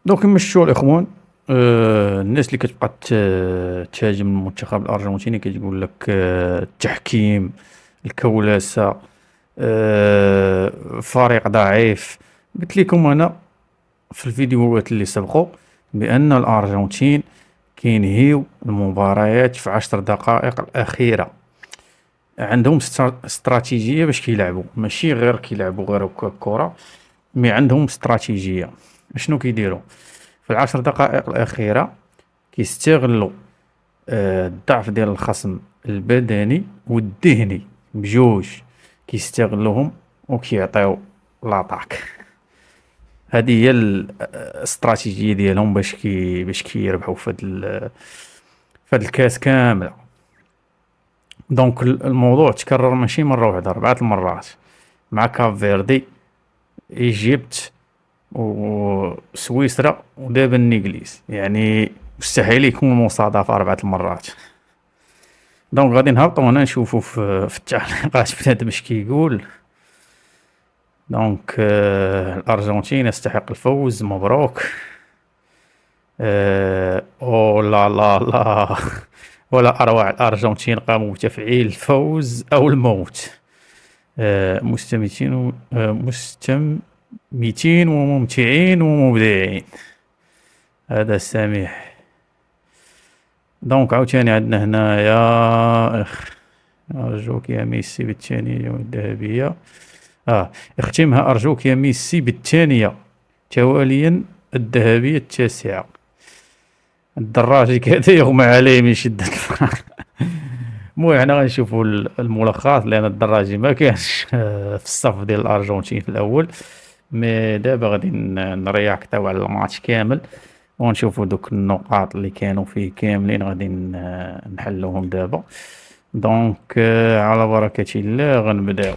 دونك كيما شفتوا الاخوان، الناس اللي كتبقى تهاجم المنتخب الارجنتيني كتقول لك التحكيم، الكولاسة، فريق ضعيف. قلت لكم انا في الفيديوهات اللي سبقوا بان الارجنتين كينهيو المباريات في 10 دقائق الاخيره. عندهم استراتيجيه باش كيلعبوا، ماشي غير كيلعبوا غير هكا الكره، مي عندهم استراتيجيه. شنو كيديروا في ال10 دقائق الأخيرة؟ كيستغلوا الضعف ديال الخصم البدني والذهني بجوج، كيستغلوهم وكيعطيو لاطاك. هذه هي الاستراتيجية ديالهم باش كيربحوا في هاد الكاس كاملة. دونك الموضوع تكرر ماشي مرة واحدة، 4 المرات مع كاب فيردي، ايجيبت، وسويسرا، ودابا النيجليز. يعني مستحيل يكون مصادفة 4 المرات. دونك غادي نهبطو هنا نشوفو في التعليقات بنادم اش كيقول. دونك الأرجنتين يستحق الفوز، مبروك. او لا لا لا ولا أروع الأرجنتين قاموا بتفعيل الفوز أو الموت. مستميتين وممتعين ومبدعين. هذا سميح. دونك عاوتاني عندنا هنايا أرجوك يا ميسي بالثانية والذهبية. اختمها أرجوك يا ميسي بالثانية تواليا الذهبية التاسعة. الدراجي كذا يغمى عليه من شدة الفرح. المهم حنا غنشوفوا الملخص، لأن الدراجي ما كانش في الصف ديال الأرجنتين في الأول. مي دابا غادي نرياكطيو على الماتش كامل ونشوفوا دوك النقاط اللي كانوا فيه كاملين، غادي نحلوهم دابا. دونك على بركة الله غنبداو.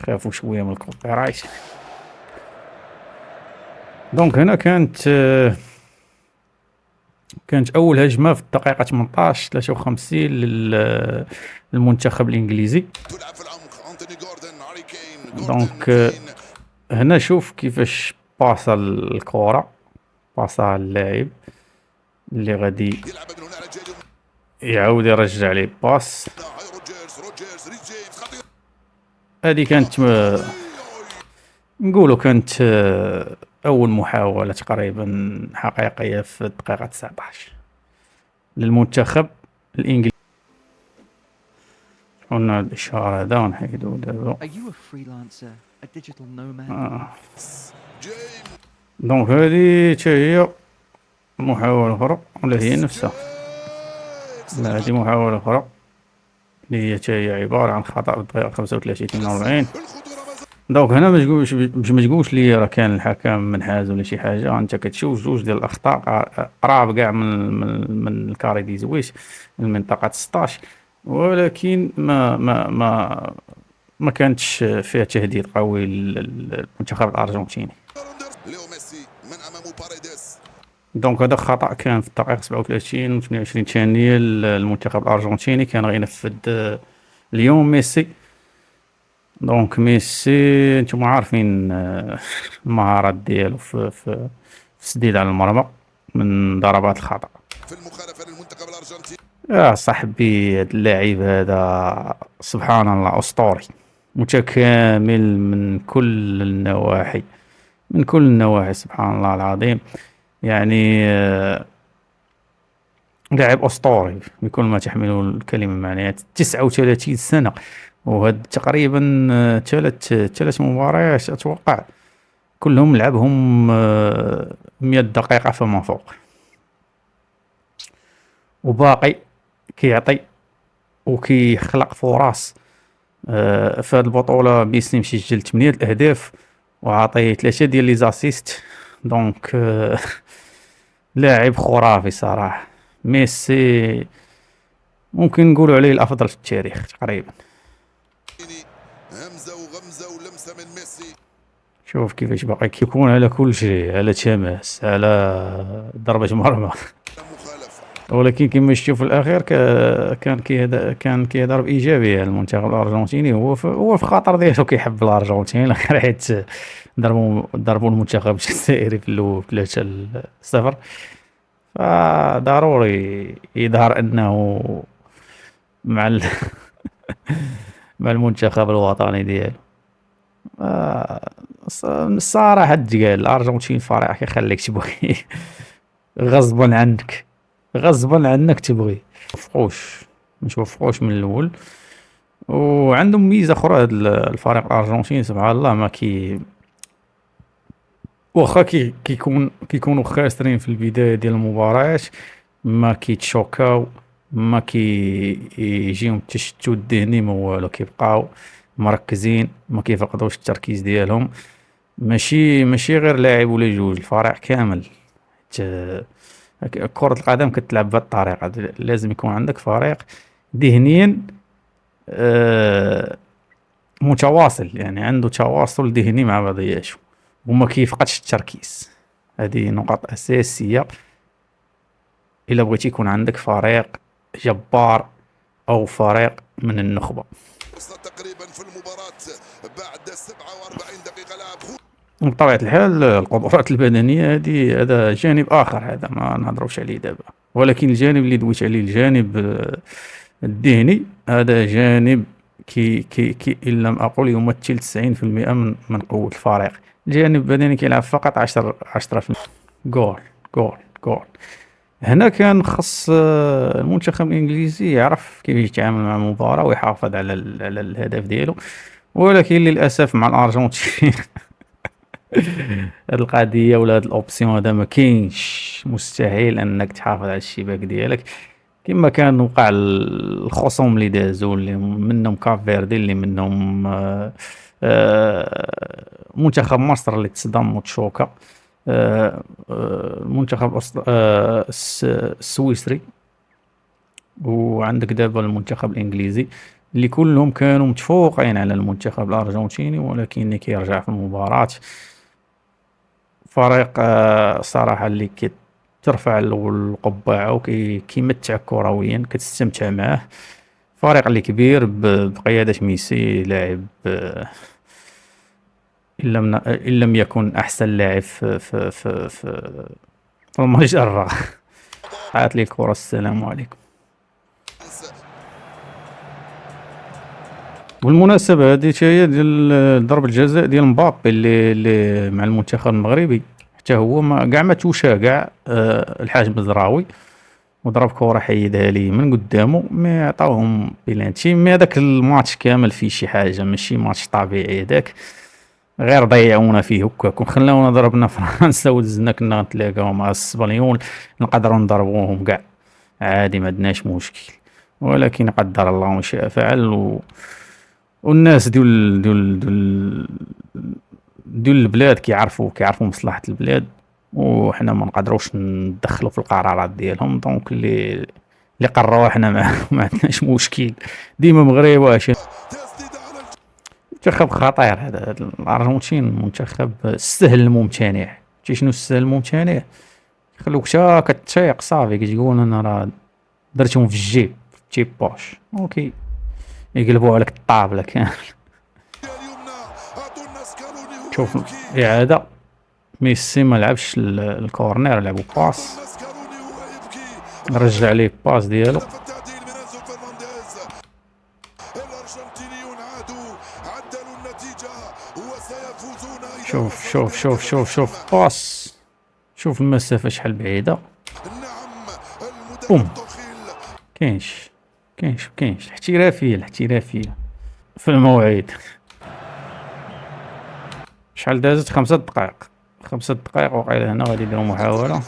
خافوا شوية من الكوبي رايت. دونك هنا كانت أول هجمة في الدقيقة 18 53 للمنتخب الإنجليزي. دونك هنا شوف كيفاش باصا الكرة، باصا اللاعب اللي غادي يعاود يرجع ليه باص. هذه كانت نقولوا كانت أول محاولة تقريبا حقيقية في الدقيقة 19 للمنتخب الإنجليزي. قلنا الإشارة هذا ونحيدو دابا. دونك هذه حتى هي محاولة أخرى، ولا هي نفسها؟ لا، هذه محاولة أخرى اللي هي حتى هي عبارة عن خطأ في الدقيقة 35-42. دونك هنا ما تقولش لي راه كان الحكم منحاز ولا شي حاجة. انت كتشوف جوج ديال الأخطاء قراب كاع من الكاري دي زويش، من منطقة 16، ولكن ما كانتش فيها تهديد قوي للمنتخب الأرجنتيني. دونك هذا خطأ كان في الدقيقة 37 و 28 ثانية للمنتخب الأرجنتيني، كان غينفذ اليوم ميسي. دونك ميسي نتوما عارفين المهارات ديالو في التسديد على المرمى من ضربات الخطأ. في المخالفة للمنتخب الأرجنتيني يا صاحبي، هاد اللاعب هذا سبحان الله أسطوري، متكامل من كل النواحي، من كل النواحي، سبحان الله العظيم. يعني لاعب أسطوري بكل ما تحمله الكلمة معناها. 39 سنة، وهاد تقريبا ثلاث مباريات أتوقع كلهم لعبهم 100 دقيقة فما فوق، وباقي كيعطي وكيخلق فرص. في هاد البطولة ميسي مشي سجل 8 الأهداف وعطي 3 ديال لي زاسيست. دونك لاعب خرافي صراحة. ميسي ممكن نقولوا عليه الأفضل في التاريخ تقريبا. همزة وغمزة ولمسة من ميسي. شوف كيفاش باقي كيكون على كل شيء، على تماس، على ضربة مرمى. ولكن كما شفتوا في الأخير كان كيهضر بإيجابية المنتخب الأرجنتيني. هو في خاطر ديالو كيحب الأرجنتين، حيت ضربوا المنتخب الجزائري في الاول 3-0. فضروري يظهر انه مع مع المنتخب الوطني ديالو. الصراحة تقال الأرجنتين فريق كيخليك تبغي غصبا عنك، غصبا عنك تبغي. مش وفقوش من الأول. وعندهم ميزة أخرى هاد الفريق الأرجنتيني سبحان الله ما واخا كيكونوا خاسرين في البداية ديال المباراة ما كيتشوكاو، ما كيجيهم التشتت الذهني ما والو، كيبقاو مركزين ما كيفقدوش التركيز ديالهم. ماشي غير لاعب ولا جوج، الفريق كامل. كرة القدم كتلعب بهاد الطريقة، لازم يكون عندك فريق ذهنيا متواصل، يعني عنده تواصل ذهني مع بعضياته وما كيفقدش التركيز. هذه نقاط أساسية إلا بغيتي يكون عندك فريق جبار أو فريق من النخبة. تقريبا في المباراة بعد 47 دقيقة لعب. بطبيعة الحال القدرات البدنية هذا جانب آخر، هذا ما نهضروش عليه دابا، ولكن الجانب اللي دويت عليه الجانب الذهني هذا جانب كي إن لم أقل يمثل 90% من قوة الفريق. الجانب البدني كيلعب فقط 10%. جول جول جول. هنا كان خص المنتخب الإنجليزي يعرف كيف يتعامل مع المباراة ويحافظ على الهدف ديالو، ولكن للأسف مع الأرجنتين هاد القضية ولا هاد الأوبسيون هذا ما كاينش، مستحيل أنك تحافظ على الشباك ديالك كما كان وقع الخصوم اللي دازو، اللي منهم كاب فيردي، اللي منهم منتخب مصر اللي تصدم وتشوكا، المنتخب السويسري، وعندك دابا المنتخب الانجليزي اللي كلهم كانوا متفوقين على المنتخب الارجنتيني، ولكن كيرجع في المباراة فريق صراحة اللي ترفع القبعة وكيمتعك كرويا كتستمتع معاه. فريق اللي كبير بقيادة ميسي، لاعب إن لم يكن أحسن لاعب في المجرة. عاد لي الكرة، السلام عليكم. بالمناسبة هذه هي ديال ضربة الجزاء ديال مبابي اللي مع المنتخب المغربي، حتى هو ما توشى كاع الحاج بزراوي وضرب كرة حيدها ليه من قدامه، ما عطاوهم بلانتي. مي هذاك الماتش كامل فيه شي حاجة، ماشي ماتش طبيعي هذاك، غير ضيعونا فيه هكاك وخلاونا ضربنا فرنسا ودزنا كنا نتلاقاو مع السبانيول نقدروا نضربوهم كاع عادي، ما عندناش مشكل. ولكن قدر الله ما شاء فعل، والناس ديال البلاد كيعرفوا مصلحة البلاد، وحنا ما نقدروش ندخلوا في القرارات ديالهم. دونك اللي قرروا حنا ما عندناش مشكل. ديما مغرب واش منتخب خطير هذا الارجنتين، منتخب السهل الممتنع. شنو السهل الممتنع؟ يخلوك تا كتيق صافي كتقول انا راه درتهم في الجيب، في الجيب بوش اوكي، يقلبوا عليك الطابله كامل. شوف اعاده، ميسي ما لعبش الكورنير، لعبوا باس، رجع ليه باس ديالو. شوف باس، شوف المسافة شحال بعيدة. بوم، كاينش الاحترافية في الموعد. شحال دازت؟ 5 دقائق وقيلا. هنا غادي يديروا محاولة.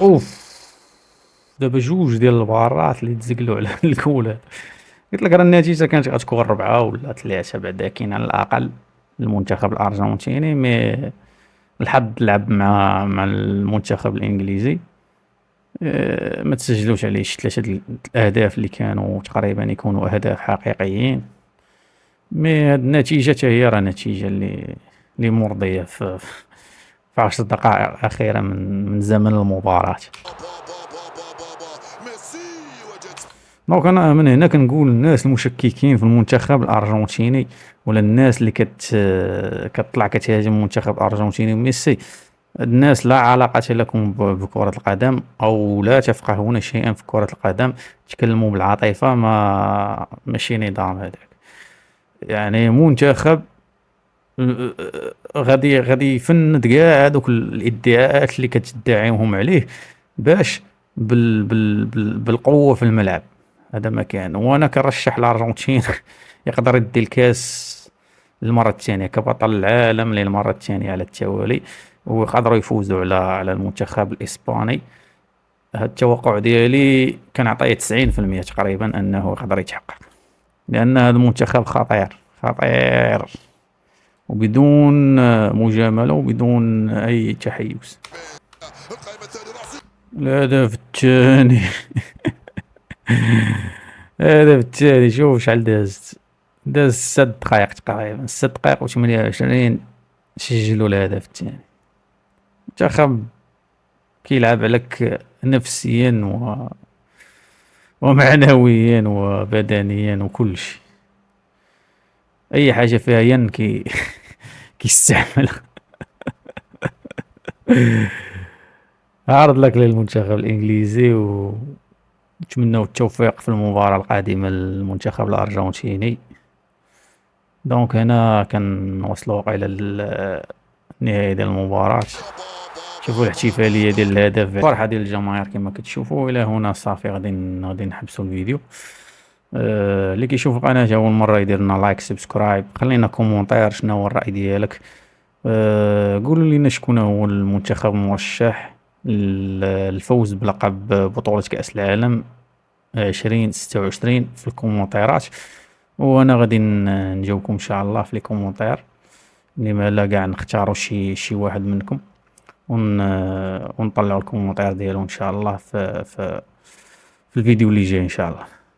اوف، دابا جوج ديال البارات اللي تزقلوا على الكولة. قلت لك راه النتيجة كانت غتكون 4 ولا 3 بعدا، كاين على الأقل المنتخب الأرجنتيني. مي الحظ لعب مع المنتخب الإنجليزي، ما تسجلوش عليه 3 الأهداف اللي كانوا تقريبا يكونوا أهداف حقيقيين. مي هاد النتيجة حتى هي راه نتيجة اللي مرضية في 10 دقائق الأخيرة من زمن المباراة. دونك انا من هنا كنقول للناس المشككين في المنتخب الارجنتيني، ولا الناس اللي كتطلع كتهاجم المنتخب الارجنتيني وميسي، الناس لا علاقة لكم بكرة القدم، أو لا تفقهون شيئا في كرة القدم. تكلموا بالعاطفة، ماشي نظام هذاك. يعني منتخب غادي يفند كاع هادوك الادعاءات اللي كتدعيهم عليه، باش بالقوة في الملعب. هذا ما كان، وانا كنرشح الارجنتين يقدر يدي الكاس للمرة الثانية كبطل العالم للمرة الثانية على التوالي، ويقدروا يفوزوا على المنتخب الإسباني. هاد التوقع ديالي كنعطيه 90% تقريبا أنه يقدر يتحقق، لأن هذا المنتخب خطير خطير، وبدون مجاملة وبدون أي تحيز. القائمة الثانية رأسي. الهدف الثاني الهدف الثاني شوف شحال داز 6 دقائق تقريبا، 6 دقائق و28 سجلوا الهدف الثاني. منتخب كيلعب عليك نفسيا ومعنويا وبدنيا وكل شيء. اي حاجه فيها ين كيستعمل. عرض لك للمنتخب الانجليزي، ونتمنوا التوفيق في المباراه القادمه للمنتخب الارجنتيني. دونك هنا كنوصلوا الى النهايه ديال المباراه. شوفوا الاحتفاليه ديال الهدف، الفرحه ديال الجماهير كما كتشوفوا. الى هنا صافي غادي نحبسوا الفيديو. اللي كيشوف القناه اول مره يدير لنا لايك سبسكرايب، خلينا كومونتير شنو هو الراي ديالك. قولوا لنا شكون هو المنتخب المرشح للفوز بلقب بطوله كاس العالم 2026 في الكومونتيرات، وانا غادي نجاوبكم ان شاء الله في لي كومونتير. لما لا كاع نختاروا شي واحد منكم ونطلعوا الكومنتير ديالو ان شاء الله في الفيديو اللي جاي ان شاء الله.